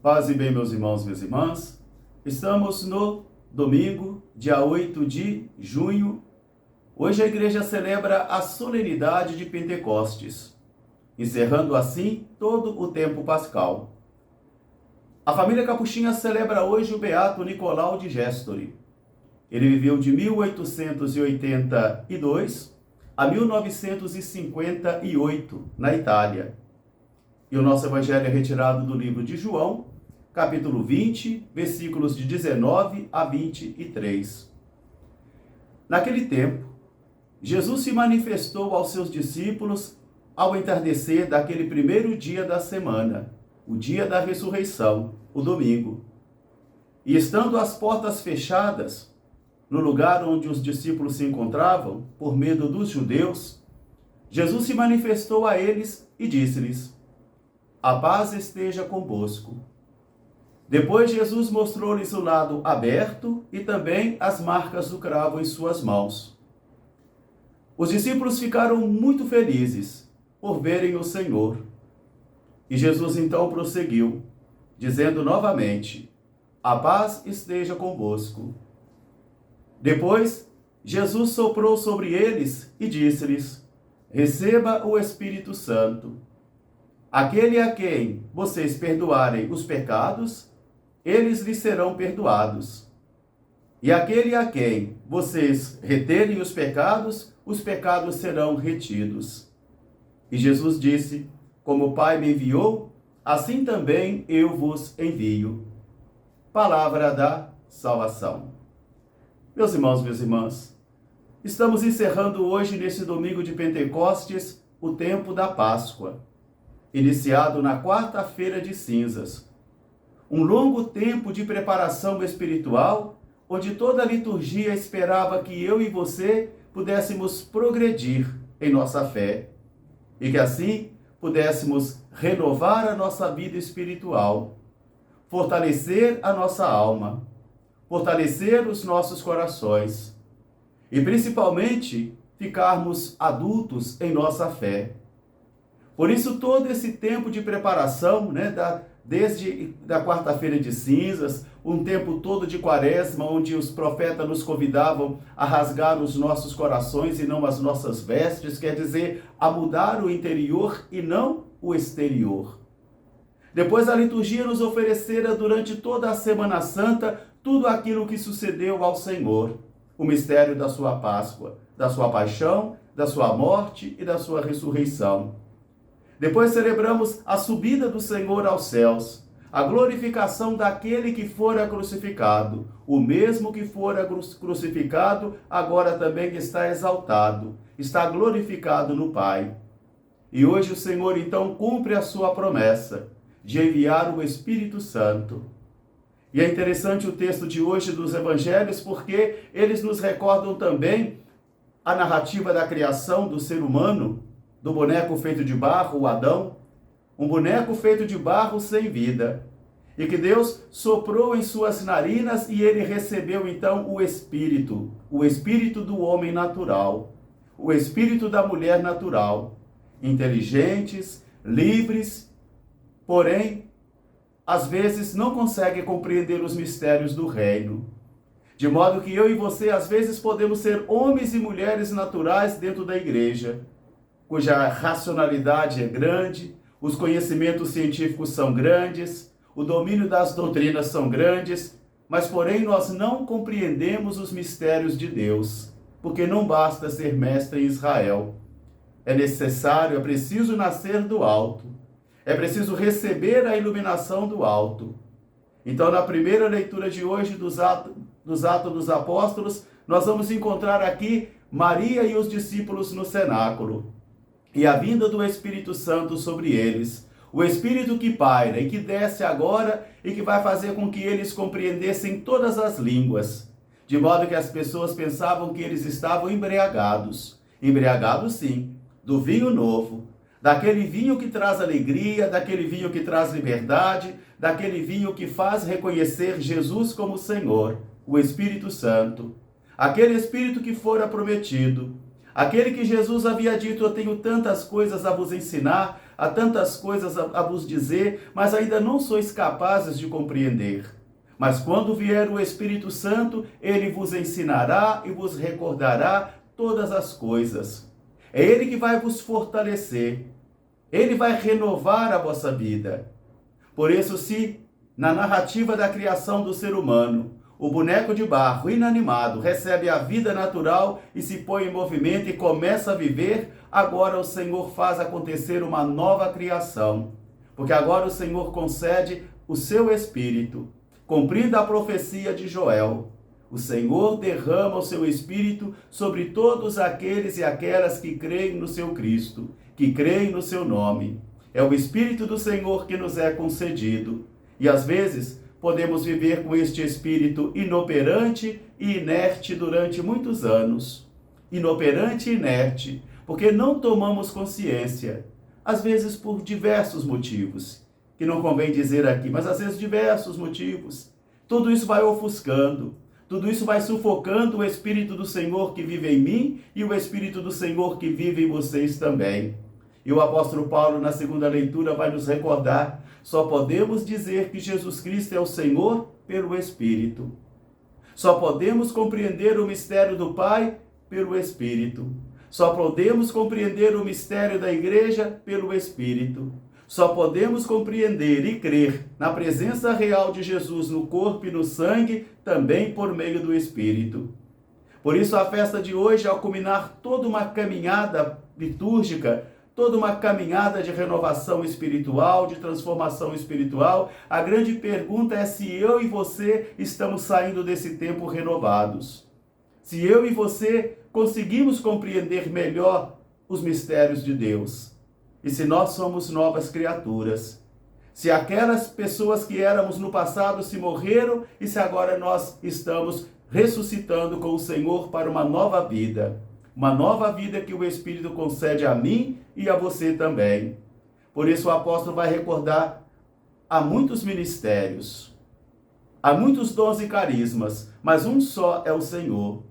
Paz e bem, meus irmãos e minhas irmãs. Estamos no domingo, dia 8 de junho. Hoje a igreja celebra a solenidade de Pentecostes, encerrando assim todo o tempo pascal. A família Capuchinha celebra hoje o beato Nicolau de Gestori. Ele viveu de 1882 a 1958 na Itália. E o nosso evangelho é retirado do livro de João, capítulo 20, versículos de 19 a 23. Naquele tempo, Jesus se manifestou aos seus discípulos ao entardecer daquele primeiro dia da semana, o dia da ressurreição, o domingo. E estando as portas fechadas, no lugar onde os discípulos se encontravam, por medo dos judeus, Jesus se manifestou a eles e disse-lhes: "A paz esteja convosco." Depois Jesus mostrou-lhes o lado aberto e também as marcas do cravo em suas mãos. Os discípulos ficaram muito felizes por verem o Senhor. E Jesus então prosseguiu, dizendo novamente: "A paz esteja convosco." Depois, Jesus soprou sobre eles e disse-lhes: "Receba o Espírito Santo. Aquele a quem vocês perdoarem os pecados, eles lhes serão perdoados. E aquele a quem vocês reterem os pecados serão retidos." E Jesus disse: "Como o Pai me enviou, assim também eu vos envio." Palavra da salvação. Meus irmãos, minhas irmãs, estamos encerrando hoje, nesse domingo de Pentecostes, o tempo da Páscoa, iniciado na quarta-feira de cinzas. Um longo tempo de preparação espiritual, onde toda a liturgia esperava que eu e você pudéssemos progredir em nossa fé e que assim pudéssemos renovar a nossa vida espiritual, fortalecer a nossa alma, fortalecer os nossos corações e principalmente ficarmos adultos em nossa fé. Por isso todo esse tempo de preparação, desde a quarta-feira de cinzas, um tempo todo de quaresma, onde os profetas nos convidavam a rasgar os nossos corações e não as nossas vestes, quer dizer, a mudar o interior e não o exterior. Depois a liturgia nos oferecera durante toda a Semana Santa tudo aquilo que sucedeu ao Senhor, o mistério da sua Páscoa, da sua paixão, da sua morte e da sua ressurreição. Depois celebramos a subida do Senhor aos céus, a glorificação daquele que fora crucificado. O mesmo que fora crucificado agora também está exaltado, está glorificado no Pai. E hoje o Senhor então cumpre a sua promessa de enviar o Espírito Santo. E é interessante o texto de hoje dos Evangelhos, porque eles nos recordam também a narrativa da criação do ser humano, do boneco feito de barro, o Adão, um boneco feito de barro sem vida, e que Deus soprou em suas narinas e ele recebeu então o espírito do homem natural, o espírito da mulher natural, inteligentes, livres, porém, às vezes não conseguem compreender os mistérios do reino. De modo que eu e você, às vezes, podemos ser homens e mulheres naturais dentro da igreja, cuja racionalidade é grande, os conhecimentos científicos são grandes, o domínio das doutrinas são grandes, mas porém nós não compreendemos os mistérios de Deus, porque não basta ser mestre em Israel. É necessário, é preciso nascer do alto, é preciso receber a iluminação do alto. Então, na primeira leitura de hoje dos Atos dos Apóstolos, nós vamos encontrar aqui Maria e os discípulos no cenáculo, e a vinda do Espírito Santo sobre eles, o Espírito que paira e que desce agora e que vai fazer com que eles compreendessem todas as línguas, de modo que as pessoas pensavam que eles estavam embriagados sim, do vinho novo, daquele vinho que traz alegria, daquele vinho que traz liberdade, daquele vinho que faz reconhecer Jesus como Senhor, o Espírito Santo, aquele Espírito que fora prometido, aquele que Jesus havia dito: "Eu tenho tantas coisas a vos ensinar, há tantas coisas a vos dizer, mas ainda não sois capazes de compreender. Mas quando vier o Espírito Santo, ele vos ensinará e vos recordará todas as coisas. É ele que vai vos fortalecer. Ele vai renovar a vossa vida. Por isso, se na narrativa da criação do ser humano, o boneco de barro inanimado recebe a vida natural e se põe em movimento e começa a viver, agora o Senhor faz acontecer uma nova criação. Porque agora o Senhor concede o seu Espírito, cumprindo a profecia de Joel. O Senhor derrama o seu Espírito sobre todos aqueles e aquelas que creem no seu Cristo, que creem no seu nome. É o Espírito do Senhor que nos é concedido. E às vezes podemos viver com este Espírito inoperante e inerte durante muitos anos. Inoperante e inerte, porque não tomamos consciência. Às vezes por diversos motivos, que não convém dizer aqui, mas às vezes diversos motivos. Tudo isso vai ofuscando. Tudo isso vai sufocando o Espírito do Senhor que vive em mim e o Espírito do Senhor que vive em vocês também. E o apóstolo Paulo, na segunda leitura, vai nos recordar: só podemos dizer que Jesus Cristo é o Senhor pelo Espírito. Só podemos compreender o mistério do Pai pelo Espírito. Só podemos compreender o mistério da Igreja pelo Espírito. Só podemos compreender e crer na presença real de Jesus no corpo e no sangue também por meio do Espírito. Por isso a festa de hoje, ao culminar toda uma caminhada litúrgica, toda uma caminhada de renovação espiritual, de transformação espiritual, a grande pergunta é se eu e você estamos saindo desse tempo renovados. Se eu e você conseguimos compreender melhor os mistérios de Deus. E se nós somos novas criaturas. Se aquelas pessoas que éramos no passado se morreram e se agora nós estamos ressuscitando com o Senhor para uma nova vida. Uma nova vida que o Espírito concede a mim e a você também. Por isso o apóstolo vai recordar: há muitos ministérios, há muitos dons e carismas, mas um só é o Senhor.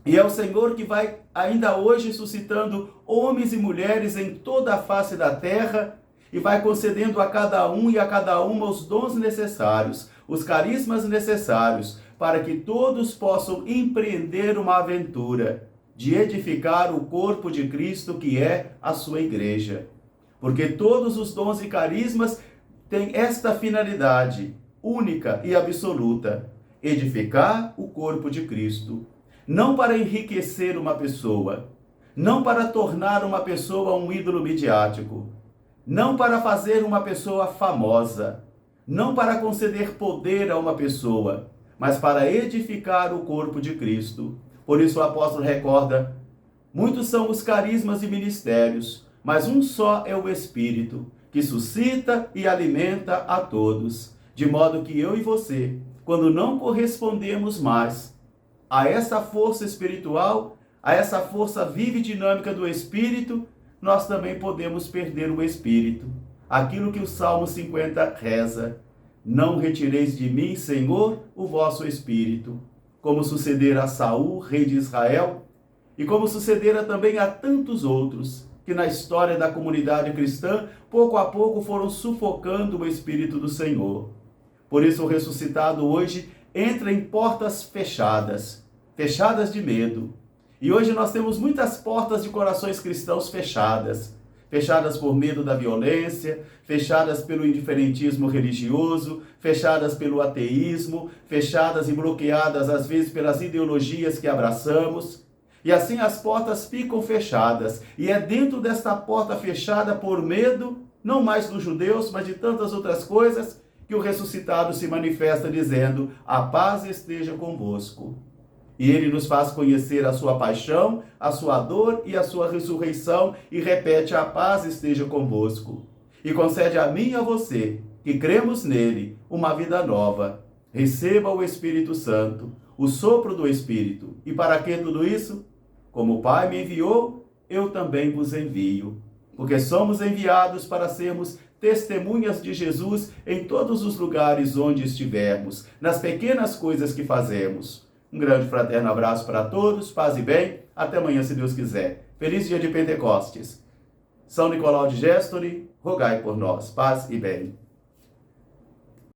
E é o Senhor que vai ainda hoje suscitando homens e mulheres em toda a face da terra e vai concedendo a cada um e a cada uma os dons necessários, os carismas necessários, para que todos possam empreender uma aventura de edificar o corpo de Cristo, que é a sua igreja. Porque todos os dons e carismas têm esta finalidade única e absoluta: edificar o corpo de Cristo. Não para enriquecer uma pessoa, não para tornar uma pessoa um ídolo midiático, não para fazer uma pessoa famosa, não para conceder poder a uma pessoa, mas para edificar o corpo de Cristo. Por isso o apóstolo recorda: muitos são os carismas e ministérios, mas um só é o Espírito, que suscita e alimenta a todos. De modo que eu e você, quando não correspondemos mais a essa força espiritual, a essa força viva e dinâmica do Espírito, nós também podemos perder o Espírito. Aquilo que o Salmo 50 reza: não retireis de mim, Senhor, o vosso Espírito. Como sucedera a Saul, rei de Israel, e como sucedera também a tantos outros, que na história da comunidade cristã, pouco a pouco foram sufocando o Espírito do Senhor. Por isso o ressuscitado hoje entra em portas fechadas, fechadas de medo. E hoje nós temos muitas portas de corações cristãos fechadas, fechadas por medo da violência, fechadas pelo indiferentismo religioso, fechadas pelo ateísmo, fechadas e bloqueadas às vezes pelas ideologias que abraçamos. E assim as portas ficam fechadas. E é dentro desta porta fechada por medo, não mais dos judeus, mas de tantas outras coisas, que o ressuscitado se manifesta dizendo: a paz esteja convosco. E ele nos faz conhecer a sua paixão, a sua dor e a sua ressurreição e repete: a paz esteja convosco. E concede a mim e a você, que cremos nele, uma vida nova. Receba o Espírito Santo, o sopro do Espírito. E para que tudo isso? Como o Pai me enviou, eu também vos envio. Porque somos enviados para sermos testemunhas de Jesus em todos os lugares onde estivermos, nas pequenas coisas que fazemos. Um grande fraterno abraço para todos, paz e bem, até amanhã se Deus quiser. Feliz dia de Pentecostes! São Nicolau de Gestore, rogai por nós. Paz e bem.